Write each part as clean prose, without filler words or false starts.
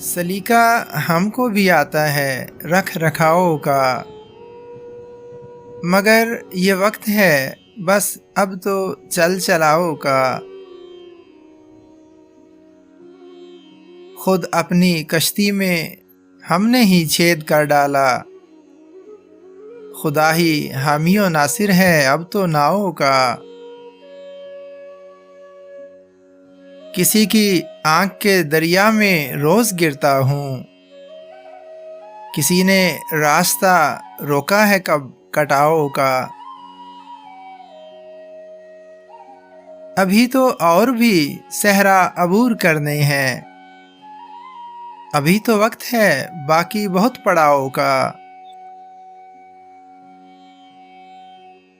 सलीका हमको भी आता है रख रखाव का, मगर ये वक्त है बस अब तो चल चलाओ का। खुद अपनी कश्ती में हमने ही छेद कर डाला, खुदा ही हामियो नासिर है अब तो नाव का। किसी की आंख के दरिया में रोज गिरता हूँ, किसी ने रास्ता रोका है कब कटाओ का। अभी तो और भी सहरा अबूर करने हैं, अभी तो वक्त है बाकी बहुत पड़ाव का।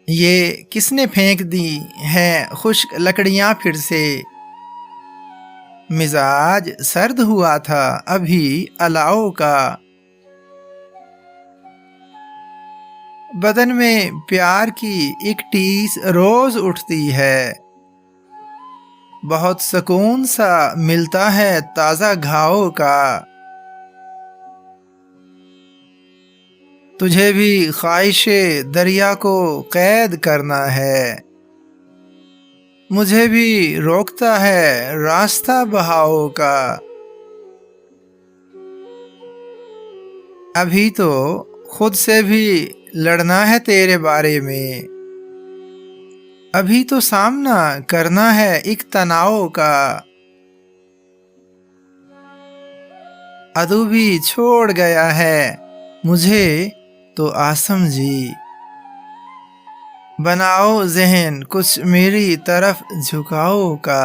ये किसने फेंक दी हैं खुश्क लकड़ियां फिर से, मिजाज सर्द हुआ था अभी अलाव का। बदन में प्यार की एक टीस रोज उठती है, बहुत सुकून सा मिलता है ताजा घाव का। तुझे भी ख्वाहिशे दरिया को कैद करना है, मुझे भी रोकता है रास्ता बहाव का। अभी तो खुद से भी लड़ना है तेरे बारे में, अभी तो सामना करना है एक तनाव का। अदू भी छोड़ गया है मुझे तो आसम जी, बनाओ ज़हन कुछ मेरी तरफ झुकाओ का।